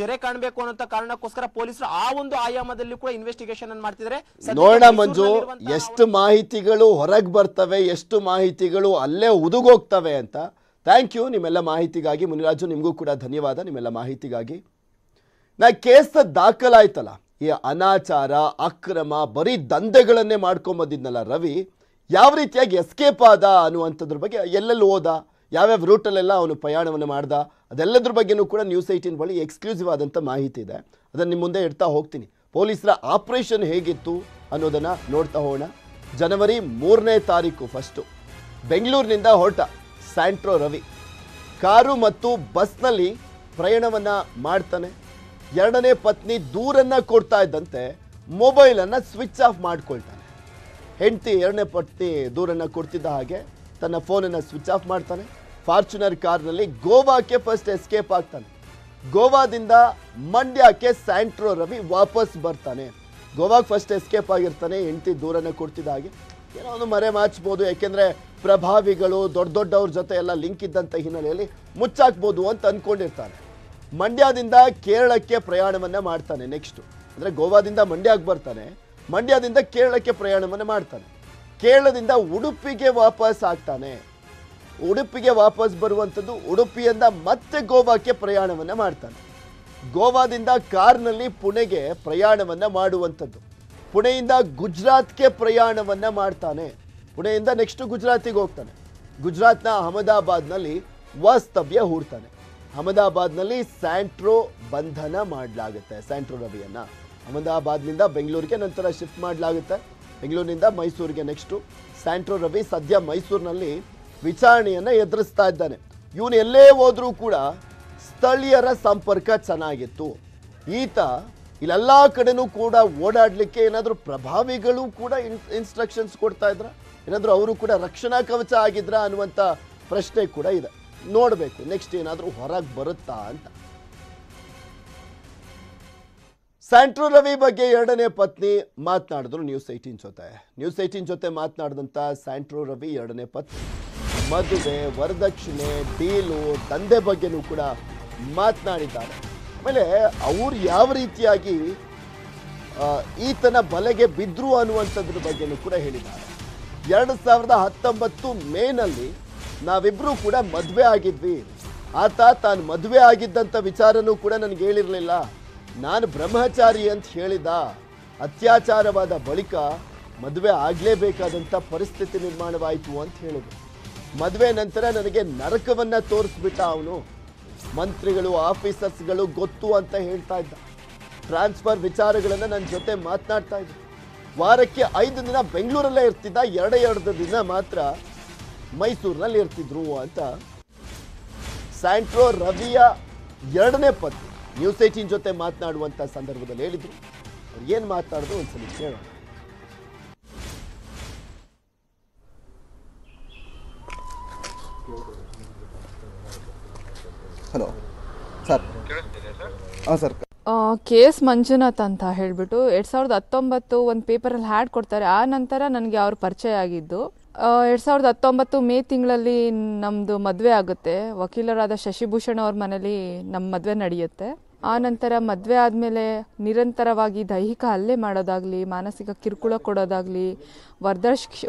ತೆರೆ ಕಾಣಬೇಕು ಅನ್ನೋ ಕಾರಣಕ್ಕೋಸ್ಕರ ಪೊಲೀಸರು ಆ ಒಂದು ಆಯಾಮದಲ್ಲಿ ಕೂಡ ಇನ್ವೆಸ್ಟಿಗೇಷನ್ ಅನ್ನು ಮಾಡ್ತಿದ್ದಾರೆ. ನೋಡೋಣ ಮಂಜು, ಎಷ್ಟು ಮಾಹಿತಿಗಳು ಹೊರಗೆ ಬರ್ತವೆ, ಎಷ್ಟು ಮಾಹಿತಿಗಳು ಅಲ್ಲೇ ಉದುಗೋಗ್ತವೆ ಅಂತ. ಥ್ಯಾಂಕ್ ಯು ನಿಮ್ಮೆಲ್ಲ ಮಾಹಿತಿಗಾಗಿ. ಮುನಿರಾಜು, ನಿಮಗೂ ಕೂಡ ಧನ್ಯವಾದ ನಿಮ್ಮೆಲ್ಲ ಮಾಹಿತಿಗಾಗಿ. ಕೇಸ್ ದಾಖಲಾಯ್ತಲ್ಲ, ಈ ಅನಾಚಾರ ಅಕ್ರಮ ಬರೀ ದಂಧೆಗಳನ್ನೇ ಮಾಡ್ಕೊಂಬಂದಿದ್ನಲ್ಲ ರವಿ, ಯಾವ ರೀತಿಯಾಗಿ ಎಸ್ಕೇಪ್ ಆದ ಅನ್ನುವಂಥದ್ರ ಬಗ್ಗೆ, ಎಲ್ಲೆಲ್ಲಿ ಹೋದ, ಯಾವ್ಯಾವ ರೂಟಲ್ಲೆಲ್ಲ ಅವನು ಪ್ರಯಾಣವನ್ನು ಮಾಡ್ದ, ಅದೆಲ್ಲದ್ರ ಬಗ್ಗೆನೂ ಕೂಡ ನ್ಯೂಸ್ 18 ಬಳಿ ಎಕ್ಸ್ಕ್ಲೂಸಿವ್ ಆದಂಥ ಮಾಹಿತಿ ಇದೆ. ಅದನ್ನು ನಿಮ್ಮ ಮುಂದೆ ಇಡ್ತಾ ಹೋಗ್ತೀನಿ. ಪೊಲೀಸರ ಆಪರೇಷನ್ ಹೇಗಿತ್ತು ಅನ್ನೋದನ್ನು ನೋಡ್ತಾ ಹೋಗೋಣ. ಜನವರಿ 3ನೇ ತಾರೀಕು ಫಸ್ಟು ಬೆಂಗಳೂರಿನಿಂದ ಹೊರಟ ಸ್ಯಾಂಟ್ರೋ ರವಿ ಕಾರು ಮತ್ತು ಬಸ್ನಲ್ಲಿ ಪ್ರಯಾಣವನ್ನು ಮಾಡ್ತಾನೆ. ಎರಡನೇ ಪತ್ನಿ ದೂರನ್ನು ಕೊಡ್ತಾ ಇದ್ದಂತೆ ಮೊಬೈಲನ್ನು ಸ್ವಿಚ್ ಆಫ್ ಮಾಡ್ಕೊಳ್ತಾನೆ. ಹೆಂಡತಿ ಎರಡನೇ ಪತ್ನಿ ದೂರನ್ನು ಕೊಡ್ತಿದ್ದ ಹಾಗೆ ತನ್ನ ಫೋನನ್ನು ಸ್ವಿಚ್ ಆಫ್ ಮಾಡ್ತಾನೆ. ಫಾರ್ಚುನರ್ ಕಾರ್ನಲ್ಲಿ ಗೋವಾಕ್ಕೆ ಫಸ್ಟ್ ಎಸ್ಕೇಪ್ ಆಗ್ತಾನೆ. ಗೋವಾದಿಂದ ಮಂಡ್ಯಕ್ಕೆ ಸ್ಯಾಂಟ್ರೋ ರವಿ ವಾಪಸ್ ಬರ್ತಾನೆ. ಗೋವಾಗೆ ಫಸ್ಟ್ ಎಸ್ಕೇಪ್ ಆಗಿರ್ತಾನೆ. ಹೆಂಡತಿ ದೂರನ್ನು ಕೊಡ್ತಿದ್ದ ಹಾಗೆ ಏನೋ ಒಂದು ಮರೆ ಮಾಚ್ಬೋದು, ಯಾಕೆಂದರೆ ಪ್ರಭಾವಿಗಳು ದೊಡ್ಡ ದೊಡ್ಡವ್ರ ಜೊತೆ ಎಲ್ಲ ಲಿಂಕ್ ಇದ್ದಂಥ ಹಿನ್ನೆಲೆಯಲ್ಲಿ ಮುಚ್ಚಾಕ್ಬೋದು ಅಂತ ಅಂದ್ಕೊಂಡಿರ್ತಾನೆ. ಮಂಡ್ಯದಿಂದ ಕೇರಳಕ್ಕೆ ಪ್ರಯಾಣವನ್ನು ಮಾಡ್ತಾನೆ. ನೆಕ್ಸ್ಟು ಅಂದರೆ ಗೋವಾದಿಂದ ಮಂಡ್ಯಕ್ಕೆ ಬರ್ತಾನೆ, ಮಂಡ್ಯದಿಂದ ಕೇರಳಕ್ಕೆ ಪ್ರಯಾಣವನ್ನು ಮಾಡ್ತಾನೆ. ಕೇರಳದಿಂದ ಉಡುಪಿಗೆ ವಾಪಸ್ ಆಗ್ತಾನೆ. ಉಡುಪಿಗೆ ವಾಪಸ್ ಬರುವಂಥದ್ದು, ಉಡುಪಿಯಿಂದ ಮತ್ತೆ ಗೋವಾಕ್ಕೆ ಪ್ರಯಾಣವನ್ನು ಮಾಡ್ತಾನೆ. ಗೋವಾದಿಂದ ಕಾರ್ನಲ್ಲಿ ಪುಣೆಗೆ ಪ್ರಯಾಣವನ್ನು ಮಾಡುವಂಥದ್ದು. ಪುಣೆಯಿಂದ ಗುಜರಾತ್ಗೆ ಪ್ರಯಾಣವನ್ನು ಮಾಡ್ತಾನೆ. ಪುಣೆಯಿಂದ ನೆಕ್ಸ್ಟ್ ಗುಜರಾತಿಗೆ ಹೋಗ್ತಾನೆ. ಗುಜರಾತ್ನ ಅಹಮದಾಬಾದ್ನಲ್ಲಿ ವಾಸ್ತವ್ಯ ಹೂಡ್ತಾನೆ. ಅಹಮದಾಬಾದ್ನಲ್ಲಿ ಸ್ಯಾಂಟ್ರೋ ಬಂಧನ ಮಾಡಲಾಗುತ್ತೆ. ಸ್ಯಾಂಟ್ರೋ ರವಿಯನ್ನು ಅಹಮದಾಬಾದ್ನಿಂದ ಬೆಂಗಳೂರಿಗೆ ನಂತರ ಶಿಫ್ಟ್ ಮಾಡಲಾಗುತ್ತೆ. ಬೆಂಗಳೂರಿನಿಂದ ಮೈಸೂರಿಗೆ ನೆಕ್ಸ್ಟು ಸ್ಯಾಂಟ್ರೋ ರವಿ ಸದ್ಯ ಮೈಸೂರಿನಲ್ಲಿ ವಿಚಾರಣೆಯನ್ನು ಎದುರಿಸ್ತಾ ಇದ್ದಾನೆ. ಇವನು ಎಲ್ಲೇ ಹೋದ್ರೂ ಕೂಡ ಸ್ಥಳೀಯರ ಸಂಪರ್ಕ ಚೆನ್ನಾಗಿತ್ತು. ಈತ ಇಲ್ಲೆಲ್ಲ ಕಡೆನೂ ಕೂಡ ಓಡಾಡಲಿಕ್ಕೆ ಏನಾದರೂ ಪ್ರಭಾವಿಗಳು ಕೂಡ ಇನ್ಸ್ಟ್ರಕ್ಷನ್ಸ್ ಕೊಡ್ತಾ ಇದ್ರ, ಏನಾದರೂ ಅವರು ಕೂಡ ರಕ್ಷಣಾ ಕವಚ ಆಗಿದ್ರ ಅನ್ನುವಂಥ ಪ್ರಶ್ನೆ ಕೂಡ ಇದೆ. ನೋಡಬೇಕು ನೆಕ್ಸ್ಟ್ ಏನಾದರೂ ಹೊರಗೆ ಬರುತ್ತಾ ಅಂತ. ಸ್ಯಾಂಟ್ರೋ ರವಿ ಬಗ್ಗೆ ಎರಡನೇ ಪತ್ನಿ ಮಾತನಾಡಿದ್ರು ನ್ಯೂಸ್ 18 ಜೊತೆ. ನ್ಯೂಸ್ 18 ಜೊತೆ ಮಾತನಾಡಿದಂಥ ಸ್ಯಾಂಟ್ರೋ ರವಿ ಎರಡನೇ ಪತ್ನಿ ಮದುವೆ, ವರದಕ್ಷಿಣೆ, ಡೀಲು, ದಂಧೆ ಬಗ್ಗೆನೂ ಕೂಡ ಮಾತನಾಡಿದ್ದಾರೆ. ಆಮೇಲೆ ಅವ್ರು ಯಾವ ರೀತಿಯಾಗಿ ಈತನ ಬಲೆಗೆ ಬಿದ್ರು ಅನ್ನುವಂಥದ್ರ ಬಗ್ಗೆನೂ ಕೂಡ ಹೇಳಿದ್ದಾರೆ. 2019 ಮೇನಲ್ಲಿ ನಾವಿಬ್ಬರೂ ಕೂಡ ಮದುವೆ ಆಗಿದ್ವಿ. ಆತ ತಾನು ಮದುವೆ ಆಗಿದ್ದಂಥ ವಿಚಾರನೂ ಕೂಡ ನನಗೆ ಹೇಳಿರಲಿಲ್ಲ. ನಾನು ಬ್ರಹ್ಮಚಾರಿ ಅಂತ ಹೇಳಿದ. ಅತ್ಯಾಚಾರವಾದ ಬಳಿಕ ಮದುವೆ ಆಗಲೇಬೇಕಾದಂಥ ಪರಿಸ್ಥಿತಿ ನಿರ್ಮಾಣವಾಯಿತು ಅಂತ ಹೇಳಿದ್ರು. ಮದುವೆ ನಂತರ ನನಗೆ ನರಕವನ್ನು ತೋರಿಸ್ಬಿಟ್ಟ ಅವನು. ಮಂತ್ರಿಗಳು, ಆಫೀಸರ್ಸ್ಗಳು ಗೊತ್ತು ಅಂತ ಹೇಳ್ತಾ ಇದ್ದ. ಟ್ರಾನ್ಸ್ಫರ್ ವಿಚಾರಗಳನ್ನು ನನ್ನ ಜೊತೆ ಮಾತನಾಡ್ತಾ ಇದ್ದ. ವಾರಕ್ಕೆ 5 ದಿನ ಬೆಂಗಳೂರಲ್ಲೇ ಇರ್ತಿದ್ದ, 2 ದಿನ ಮಾತ್ರ ಮೈಸೂರಿನಲ್ಲಿ ಇರ್ತಿದ್ರು ಅಂತ ಸ್ಯಾಂಟ್ರೋ ರವಿಯ ಎರಡನೇ ಪತ್ನಿ ನ್ಯೂಸ್ 18 ಜೊತೆ ಮಾತನಾಡುವಂಥ ಸಂದರ್ಭದಲ್ಲಿ ಹೇಳಿದ್ರು. ಅವ್ರು ಏನು ಮಾತನಾಡಿದ್ರು ಒಂದ್ಸಲ ಕೇಳೋಣ. Hello sir. ಹಾಂ ಸರ್. ಕೇಸ್ ಮಂಜುನಾಥ್ ಅಂತ ಹೇಳ್ಬಿಟ್ಟು 2019 ಒಂದು ಪೇಪರಲ್ಲಿ ಹ್ಯಾಡ್ ಕೊಡ್ತಾರೆ. ಆ ನಂತರ ನನಗೆ ಅವ್ರ ಪರಿಚಯ ಆಗಿದ್ದು. 2019 ಮೇ ತಿಂಗಳಲ್ಲಿ ನಮ್ಮದು ಮದುವೆ ಆಗುತ್ತೆ. ವಕೀಲರಾದ ಶಶಿಭೂಷಣ್ ಅವ್ರ ಮನೇಲಿ ನಮ್ಮ ಮದುವೆ ನಡೆಯುತ್ತೆ. ಆ ನಂತರ ಮದುವೆ ಆದಮೇಲೆ ನಿರಂತರವಾಗಿ ದೈಹಿಕ ಹಲ್ಲೆ ಮಾಡೋದಾಗಲಿ, ಮಾನಸಿಕ ಕಿರುಕುಳ ಕೊಡೋದಾಗಲಿ,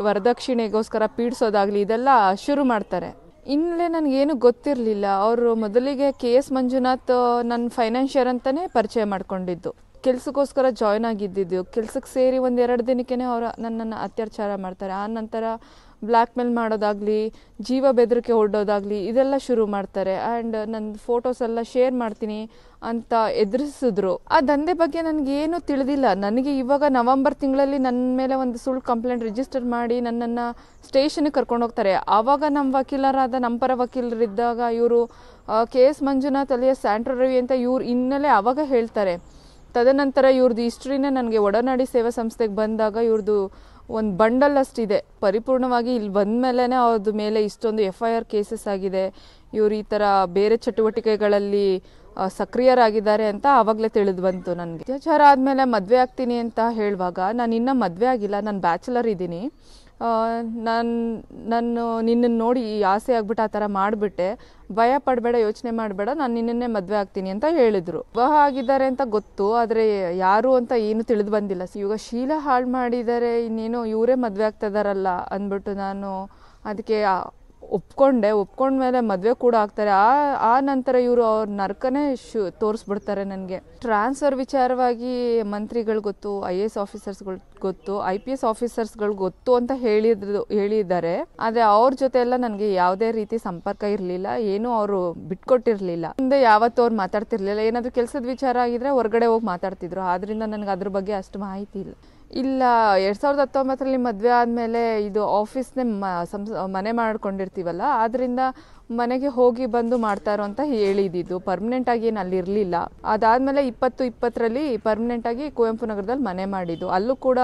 ವರದಕ್ಷಿಣೆಗೋಸ್ಕರ ಪೀಡಿಸೋದಾಗಲಿ ಇದೆಲ್ಲ ಶುರು ಮಾಡ್ತಾರೆ. ಇನ್ನಲೇ ನನಗೇನು ಗೊತ್ತಿರಲಿಲ್ಲ. ಅವರು ಮೊದಲಿಗೆ KS ಮಂಜುನಾಥ್ ನನ್ನ ಫೈನಾನ್ಷಿಯರ್ ಅಂತಲೇ ಪರಿಚಯ ಮಾಡ್ಕೊಂಡಿದ್ದು. ಕೆಲಸಕ್ಕೋಸ್ಕರ ಜಾಯ್ನ್ ಆಗಿದ್ದಿದ್ದು. ಕೆಲಸಕ್ಕೆ ಸೇರಿ 1-2 ದಿನಕ್ಕೇ ಅವರು ನನ್ನನ್ನು ಅತ್ಯಾಚಾರ ಮಾಡ್ತಾರೆ. ಆ ನಂತರ ಬ್ಲ್ಯಾಕ್ ಮೇಲ್ ಮಾಡೋದಾಗಲಿ, ಜೀವ ಬೆದರಿಕೆ ಹೊರಡೋದಾಗಲಿ ಇದೆಲ್ಲ ಶುರು ಮಾಡ್ತಾರೆ. ಆ್ಯಂಡ್ ನನ್ನ ಫೋಟೋಸ್ ಎಲ್ಲ ಶೇರ್ ಮಾಡ್ತೀನಿ ಅಂತ ಎದುರಿಸಿದ್ರು. ಆ ದಂಧೆ ಬಗ್ಗೆ ನನಗೇನು ತಿಳಿದಿಲ್ಲ. ನನಗೆ ಇವಾಗ ನವೆಂಬರ್ ತಿಂಗಳಲ್ಲಿ ನನ್ನ ಮೇಲೆ ಒಂದು ಸುಳ್ಳು ಕಂಪ್ಲೇಂಟ್ ರಿಜಿಸ್ಟರ್ ಮಾಡಿ ನನ್ನನ್ನು ಸ್ಟೇಷನ್ಗೆ ಕರ್ಕೊಂಡು ಹೋಗ್ತಾರೆ. ಆವಾಗ ನಮ್ಮ ವಕೀಲರಾದ ನಮ್ಮ ಪರ ವಕೀಲರಿದ್ದಾಗ ಇವರು KS Manjunath alias Santro Ravi ಅಂತ ಇವ್ರು ಹಿನ್ನೆಲೆ ಆವಾಗ ಹೇಳ್ತಾರೆ. ತದನಂತರ ಇವ್ರದ್ದು ಹಿಸ್ಟ್ರಿನೇ ನನಗೆ ಒಡನಾಡಿ ಸೇವಾ ಸಂಸ್ಥೆಗೆ ಬಂದಾಗ ಇವ್ರದ್ದು ಒಂದು ಬಂಡಲ್ ಅಷ್ಟಿದೆ. ಪರಿಪೂರ್ಣವಾಗಿ ಇಲ್ಲಿ ಬಂದ ಮೇಲೇ ಅವ್ರದ್ದು ಮೇಲೆ ಇಷ್ಟೊಂದು FIR ಕೇಸಸ್ ಆಗಿದೆ, ಇವರು ಈ ಥರ ಬೇರೆ ಚಟುವಟಿಕೆಗಳಲ್ಲಿ ಸಕ್ರಿಯರಾಗಿದ್ದಾರೆ ಅಂತ ಆವಾಗಲೇ ತಿಳಿದು ಬಂತು ನನಗೆ. ಅತ್ಯಾಚಾರ ಆದಮೇಲೆ ಮದುವೆ ಆಗ್ತೀನಿ ಅಂತ ಹೇಳುವಾಗ ನಾನು ಇನ್ನೂ ಮದುವೆ ಆಗಿಲ್ಲ, ನಾನು ಬ್ಯಾಚುಲರ್ ಇದ್ದೀನಿ. ನಾನು ನಿನ್ನನ್ನು ನೋಡಿ ಆಸೆ ಆಗ್ಬಿಟ್ಟು ಆ ಥರ ಮಾಡಿಬಿಟ್ಟೆ, ಭಯ ಪಡಬೇಡ, ಯೋಚನೆ ಮಾಡಬೇಡ, ನಾನು ನಿನ್ನನ್ನೇ ಮದುವೆ ಆಗ್ತೀನಿ ಅಂತ ಹೇಳಿದರು. ವಿವಾಹ ಆಗಿದ್ದಾರೆ ಅಂತ ಗೊತ್ತು, ಆದರೆ ಯಾರು ಅಂತ ಏನು ತಿಳಿದು ಬಂದಿಲ್ಲ. ಇವಾಗ ಶೀಲ ಹಾಳು ಮಾಡಿದ್ದಾರೆ, ಇನ್ನೇನು ಇವರೇ ಮದುವೆ ಆಗ್ತಿದಾರಲ್ಲ ಅಂದ್ಬಿಟ್ಟು ನಾನು ಅದಕ್ಕೆ ಒಪ್ಕೊಂಡ್ಮೇಲೆ ಮದುವೆ ಕೂಡ ಆಗ್ತಾರೆ. ಆ ನಂತರ ಇವರು ಅವ್ರ ನರ್ಕನೇ ತೋರಿಸ್ಬಿಡ್ತಾರೆ ನನಗೆ. ಟ್ರಾನ್ಸ್ಫರ್ ವಿಚಾರವಾಗಿ ಮಂತ್ರಿಗಳು ಗೊತ್ತು, IAS ಆಫೀಸರ್ಸ್ಗಳು ಗೊತ್ತು, IPS ಆಫೀಸರ್ಸ್ಗಳು ಗೊತ್ತು ಅಂತ ಹೇಳಿದ್ದಾರೆ. ಆದರೆ ಅವ್ರ ಜೊತೆ ಎಲ್ಲ ನನಗೆ ಯಾವುದೇ ರೀತಿ ಸಂಪರ್ಕ ಇರಲಿಲ್ಲ, ಏನೂ ಅವರು ಬಿಟ್ಕೊಟ್ಟಿರಲಿಲ್ಲ. ಮುಂದೆ ಯಾವತ್ತೂ ಅವ್ರು ಮಾತಾಡ್ತಿರ್ಲಿಲ್ಲ. ಏನಾದರೂ ಕೆಲಸದ ವಿಚಾರ ಆಗಿದ್ರೆ ಹೊರಗಡೆ ಹೋಗಿ ಮಾತಾಡ್ತಿದ್ರು. ಆದ್ದರಿಂದ ನನಗೆ ಅದ್ರ ಬಗ್ಗೆ ಅಷ್ಟು ಮಾಹಿತಿ ಇಲ್ಲ. 2019ರಲ್ಲಿ ಮದುವೆ ಆದಮೇಲೆ ಇದು ಆಫೀಸ್ನೇ ಮನೆ ಮಾಡ್ಕೊಂಡಿರ್ತೀವಲ್ಲ, ಆದ್ದರಿಂದ ಮನೆಗೆ ಹೋಗಿ ಬಂದು ಮಾಡ್ತಾರೋ ಅಂತ ಹೇಳಿದ್ದು. ಪರ್ಮನೆಂಟಾಗಿ ಏನು ಅಲ್ಲಿ ಇರಲಿಲ್ಲ. ಅದಾದಮೇಲೆ 2020ರಲ್ಲಿ ಪರ್ಮನೆಂಟಾಗಿ ಕುವೆಂಪು ನಗರದಲ್ಲಿ ಮನೆ ಮಾಡಿದ್ದು. ಅಲ್ಲೂ ಕೂಡ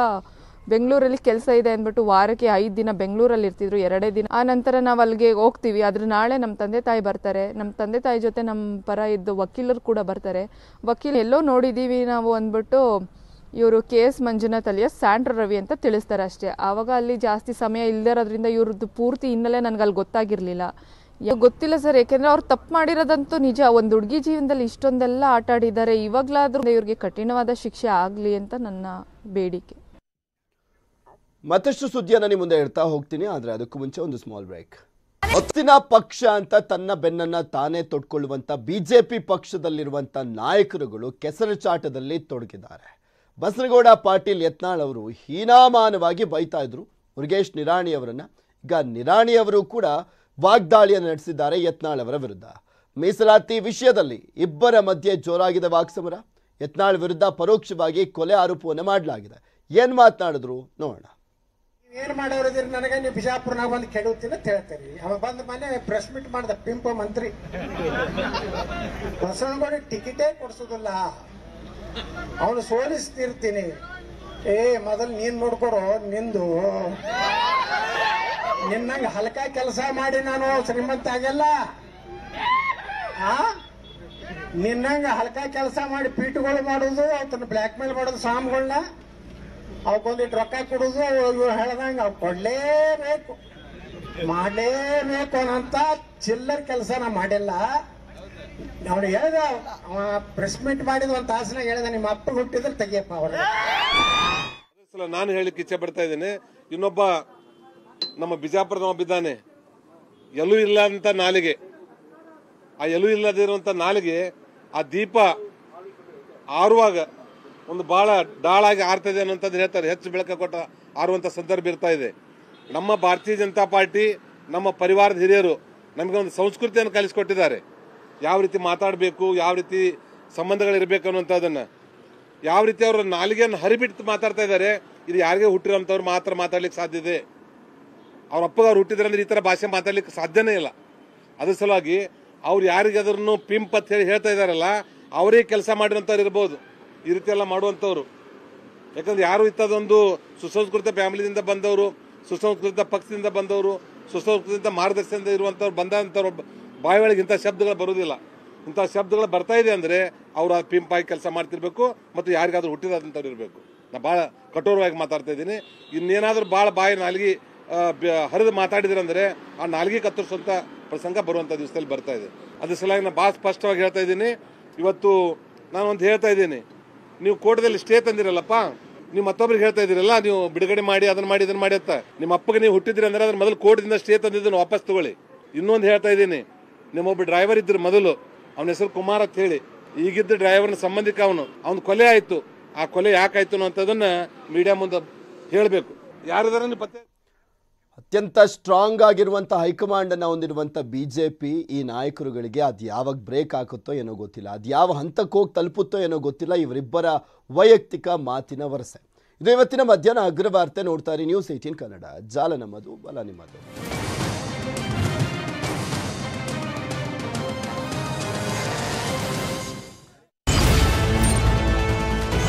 ಬೆಂಗಳೂರಲ್ಲಿ ಕೆಲಸ ಇದೆ ಅಂದ್ಬಿಟ್ಟು ವಾರಕ್ಕೆ 5 ದಿನ ಬೆಂಗಳೂರಲ್ಲಿ ಇರ್ತಿದ್ರು, 2 ದಿನ. ಆ ನಂತರ ನಾವು ಅಲ್ಲಿಗೆ ಹೋಗ್ತೀವಿ. ಅದ್ರ ನಾಳೆ ನಮ್ಮ ತಂದೆ ತಾಯಿ ಬರ್ತಾರೆ. ನಮ್ಮ ತಂದೆ ತಾಯಿ ಜೊತೆ ನಮ್ಮ ಪರ ಇದ್ದು ವಕೀಲರು ಕೂಡ ಬರ್ತಾರೆ. ವಕೀಲ ಎಲ್ಲೋ ನೋಡಿದ್ದೀವಿ ನಾವು ಅಂದ್ಬಿಟ್ಟು ಇವರು KS Manjunath alias Santro Ravi ಅಂತ ತಿಳಿಸ್ತಾರೆ ಅಷ್ಟೇ. ಆವಾಗ ಅಲ್ಲಿ ಜಾಸ್ತಿ ಸಮಯ ಇಲ್ಲದಿರೋದ್ರಿಂದ ಇವ್ರದ್ದು ಪೂರ್ತಿ ಹಿನ್ನೆಲೆ ನನಗೆ ಅಲ್ಲಿ ಗೊತ್ತಾಗಿರಲಿಲ್ಲ. ಗೊತ್ತಿಲ್ಲ ಸರ್, ಯಾಕೆಂದರೆ ಅವ್ರು ತಪ್ಪು ಮಾಡಿರೋದಂತೂ ನಿಜ. ಒಂದು ಹುಡುಗಿ ಜೀವನದಲ್ಲಿ ಇಷ್ಟೊಂದೆಲ್ಲ ಆಟ ಆಡಿದ್ದಾರೆ. ಇವಾಗಲಾದರೂ ಇವ್ರಿಗೆ ಕಠಿಣವಾದ ಶಿಕ್ಷೆ ಆಗಲಿ ಅಂತ ನನ್ನ ಬೇಡಿಕೆ. ಮತ್ತಷ್ಟು ಸುದ್ದಿಯನ್ನು ನಿಮ್ಮ ಮುಂದೆ ಇಡ್ತಾ ಹೋಗ್ತೀನಿ, ಆದರೆ ಅದಕ್ಕೂ ಮುಂಚೆ ಒಂದು ಸ್ಮಾಲ್ ಬ್ರೇಕ್. ಹೊತ್ತಿನ ಪಕ್ಷ ಅಂತ ತನ್ನ ಬೆನ್ನನ್ನು ತಾನೇ ತೊಡ್ಕೊಳ್ಳುವಂಥ BJP ಪಕ್ಷದಲ್ಲಿರುವಂಥ ನಾಯಕರುಗಳು ಕೆಸರುಚಾಟದಲ್ಲಿ ತೊಡಗಿದ್ದಾರೆ. ಬಸನಗೌಡ ಪಾಟೀಲ್ ಯತ್ನಾಳ್ ಅವರು ಹೀನಾಮಾನವಾಗಿ ಬೈತಾ ಇದ್ರು ಮುರುಗೇಶ್ ನಿರಾಣಿ ಅವರನ್ನ. ಈಗ ನಿರಾಣಿ ಅವರು ಕೂಡ ವಾಗ್ದಾಳಿಯನ್ನು ನಡೆಸಿದ್ದಾರೆ ಯತ್ನಾಳ್ ಅವರ ವಿರುದ್ಧ. ಮೀಸಲಾತಿ ವಿಷಯದಲ್ಲಿ ಇಬ್ಬರ ಮಧ್ಯೆ ಜೋರಾಗಿದೆ ವಾಕ್ಸಮರ. ಯತ್ನಾಳ್ ವಿರುದ್ಧ ಪರೋಕ್ಷವಾಗಿ ಕೊಲೆ ಆರೋಪವನ್ನು ಮಾಡಲಾಗಿದೆ. ಏನ್ ಮಾತನಾಡಿದ್ರು ನೋಡೋಣ. ಏನ್ ಮಾಡೋರಿದ್ರಿ ನನಗೆ, ನೀವು ಬಿಜಾಪುರ್ನಾಗ ಬಂದು ಕೆಡುತ್ತೀನಿ ಅಂತ ಹೇಳ್ತೀರಿ. ಅವ ಬಂದ ಮನೆ ಪ್ರೆಸ್ ಮೀಟ್ ಮಾಡ್ದ ಪಿಂಪ ಮಂತ್ರಿ. ಬಸವನಗೌಡ ಟಿಕೆಟೇ ಕೊಡ್ಸೋದಿಲ್ಲ, ಅವನು ಸೋಲಿಸ್ತಿರ್ತೀನಿ. ಮೊದಲು ನೀನ್ ನೋಡ್ಕೊಡು, ನಿಂದು ನಿನ್ನಂಗ ಹಲ್ಕ ಕೆಲಸ ಮಾಡಿ ನಾನು ಶ್ರೀಮಂತ ಆಗಲ್ಲ. ನಿನ್ನಂಗ ಹಲ್ಕ ಕೆಲಸ ಮಾಡಿ ಪೀಠಗಳು ಮಾಡೋದು, ಅವತ್ತನ್ನ ಬ್ಲ್ಯಾಕ್ ಮೇಲ್ ಮಾಡೋದು, ಸ್ವಾಮಿಗಳನ್ನ ಅವಕ್ಕೊಂದಿಟ್ಟು ರೊಕ್ಕ ಕೊಡುದು, ಇವ್ರು ಹೇಳ್ದಂಗ ಅವ್ ಕೊಡ್ಲೇಬೇಕು, ಮಾಡಲೇಬೇಕು ಅನ್ನಂತ ಚಿಲ್ಲರ್ ಕೆಲಸ ನಾ ಮಾಡಿಲ್ಲ. ಅವ್ನು ಹೇಳ್ದ, ಪ್ರೆಸ್ ಮೀಟ್ ಮಾಡಿದ ಒಂದು ತಾಸನಾಗ ಹೇಳ್ದ, ನಿಮ್ಮ ಅಪ್ಪ ಹುಟ್ಟಿದ್ರೆ ತೆಗಿಯಪ್ಪ ಅವ್ರ. ನಾನು ಹೇಳಿಕ್ಕೆ ಇಚ್ಛೆ ಪಡ್ತಾ ಇದ್ದೇನೆ. ಇನ್ನೊಬ್ಬ ನಮ್ಮ ಬಿಜಾಪುರದವ ಬಿದ್ದಾನೆ, ಎಲ್ಲೂ ಇಲ್ಲ ಅಂತ ನಾಲಿಗೆ. ಆ ಎಲ್ಲೂ ಇಲ್ಲದಿರುವಂತ ನಾಲಿಗೆ ಆ ದೀಪ ಆರುವಾಗ ಒಂದು ಬಹಳ ಡಾಳಾಗಿ ಆರ್ತದೆ ಅನ್ನೋಂಥದ್ದು ಹೇಳ್ತಾರೆ. ಹೆಚ್ಚು ಬೆಳಕ ಕೊಟ್ಟ ಆರುವಂತ ಸಂದರ್ಭ ಇರ್ತಾ ಇದೆ. ನಮ್ಮ ಭಾರತೀಯ ಜನತಾ ಪಾರ್ಟಿ, ನಮ್ಮ ಪರಿವಾರದ ಹಿರಿಯರು ನಮಗೆ ಒಂದು ಸಂಸ್ಕೃತಿಯನ್ನು ಕಲಿಸಿಕೊಟ್ಟಿದ್ದಾರೆ. ಯಾವ ರೀತಿ ಮಾತಾಡಬೇಕು, ಯಾವ ರೀತಿ ಸಂಬಂಧಗಳಿರ್ಬೇಕು ಅನ್ನುವಂಥದ್ದನ್ನ, ಯಾವ ರೀತಿ ಅವರ ನಾಲಿಗೆಯನ್ನು ಹರಿಬಿಟ್ಟು ಮಾತಾಡ್ತಾ ಇದ್ದಾರೆ. ಇದು ಯಾರಿಗೆ ಹುಟ್ಟಿರೋಂಥವ್ರು ಮಾತ್ರ ಮಾತಾಡ್ಲಿಕ್ಕೆ ಸಾಧ್ಯ ಇದೆ. ಅವ್ರ ಅಪ್ಪಗ ಅವ್ರು ಹುಟ್ಟಿದ್ರೆ ಅಂದ್ರೆ ಈ ಥರ ಭಾಷೆ ಮಾತಾಡ್ಲಿಕ್ಕೆ ಸಾಧ್ಯನೇ ಇಲ್ಲ. ಅದ್ರ ಸಲುವಾಗಿ ಅವ್ರು ಯಾರಿಗಾದ್ರೂ ಪಿಂಪ್ ಅಂತ ಹೇಳಿ ಹೇಳ್ತಾ ಇದಾರಲ್ಲ, ಅವರೇ ಕೆಲಸ ಮಾಡಿರೋಂಥವ್ರು ಇರ್ಬೋದು ಈ ರೀತಿ ಎಲ್ಲ ಮಾಡುವಂಥವ್ರು. ಯಾಕಂದ್ರೆ ಯಾರು ಇಂಥದ್ದೊಂದು ಸುಸಂಸ್ಕೃತ ಫ್ಯಾಮಿಲಿಯಿಂದ ಬಂದವರು, ಸುಸಂಸ್ಕೃತ ಪಕ್ಷದಿಂದ ಬಂದವರು, ಸುಸಂಸ್ಕೃತ ಮಾರ್ಗದರ್ಶನದಿಂದ ಇರುವಂಥವ್ರು ಬಂದಂಥವ್ರು ಬಾಯಿ ಒಳಗೆ ಇಂಥ ಶಬ್ದಗಳು ಬರೋದಿಲ್ಲ. ಇಂಥ ಶಬ್ದಗಳು ಬರ್ತಾ ಇದೆ ಅಂದರೆ ಅವ್ರು ಆ ಪಿಂಪಾಗಿ ಕೆಲಸ ಮಾಡ್ತಿರ್ಬೇಕು ಮತ್ತು ಯಾರಿಗಾದ್ರೂ ಹುಟ್ಟಿದಂಥವ್ರು ಇರಬೇಕು. ನಾ ಭಾಳ ಕಠೋರವಾಗಿ ಮಾತಾಡ್ತಾ ಇದ್ದೀನಿ. ಇನ್ನೇನಾದ್ರೂ ಭಾಳ ಬಾಯಿ ನಾಲ್ಗಿ ಹರಿದು ಮಾತಾಡಿದ್ರಂದ್ರೆ ಆ ನಾಲ್ಗೆ ಕತ್ತರಿಸುವಂತ ಪ್ರಸಂಗ ಬರುವಂತ ದಿವಸದಲ್ಲಿ ಬರ್ತಾ ಇದೆ. ಅದ್ರ ಸಲುವಾಗಿ ನಾನು ಭಾಳ ಸ್ಪಷ್ಟವಾಗಿ ಹೇಳ್ತಾ ಇದ್ದೀನಿ. ಇವತ್ತು ನಾನು ಒಂದು ಹೇಳ್ತಾ ಇದ್ದೀನಿ, ನೀವು ಕೋರ್ಟ್ದಲ್ಲಿ ಸ್ಟೇ ತಂದಿರಲ್ಲಪ್ಪ, ನೀವು ಮತ್ತೊಬ್ರಿಗೆ ಹೇಳ್ತಾ ಇದ್ದೀರಲ್ಲ ನೀವು ಬಿಡುಗಡೆ ಮಾಡಿ ಅದನ್ನ ಮಾಡಿ ಇದನ್ನ ಮಾಡಿ ಅಂತ. ನಿಮ್ಮ ಅಪ್ಪಗೆ ನೀವು ಹುಟ್ಟಿದ್ರಿ ಅಂದ್ರೆ ಅದ್ರ ಮೊದಲು ಕೋರ್ಟ್ದಿಂದ ಸ್ಟೇ ತಂದಿದ್ದನ್ನು ವಾಪಸ್ ತಗೊಳ್ಳಿ. ಇನ್ನೊಂದು ಹೇಳ್ತಾ ಇದ್ದೀನಿ, ನಿಮ್ಮೊಬ್ಬ ಡ್ರೈವರ್ ಇದ್ರು ಮೊದಲು, ಅವನ ಹೆಸರು ಕುಮಾರ್ ಅಂತ ಹೇಳಿ, ಈಗಿದ್ದ ಡ್ರೈವರ್ನ ಸಂಬಂಧಿಕ ಅವನು ಕೊಲೆ ಆಯ್ತು. ಆ ಕೊಲೆ ಯಾಕಾಯ್ತು ಅನ್ನೋಂಥದ್ದನ್ನ ಮೀಡಿಯಾ ಮುಂದೆ ಹೇಳಬೇಕು. ಯಾರಿದಾರ ನೀವು ಪತ್ತೆ. ಅತ್ಯಂತ ಸ್ಟ್ರಾಂಗ್ ಆಗಿರುವಂಥ ಹೈಕಮಾಂಡ್ ಅನ್ನು ಹೊಂದಿರುವಂಥ ಬಿಜೆಪಿ ಈ ನಾಯಕರುಗಳಿಗೆ ಅದು ಯಾವಾಗ ಬ್ರೇಕ್ ಹಾಕುತ್ತೋ ಏನೋ ಗೊತ್ತಿಲ್ಲ, ಅದು ಯಾವ ಹಂತಕ್ಕೆ ಹೋಗಿ ತಲುಪುತ್ತೋ ಏನೋ ಗೊತ್ತಿಲ್ಲ. ಇವರಿಬ್ಬರ ವೈಯಕ್ತಿಕ ಮಾತಿನ ವರಸೆ. ಇದು ಇವತ್ತಿನ ಮಧ್ಯಾಹ್ನ ಅಗ್ರವಾರ್ತೆ. ನೋಡ್ತಾ ಇರಿ ನ್ಯೂಸ್ 18 ಕನ್ನಡ. ಜಾಲ ನಮ್ಮದು, ಬಲ ನಿಮ್ಮದು.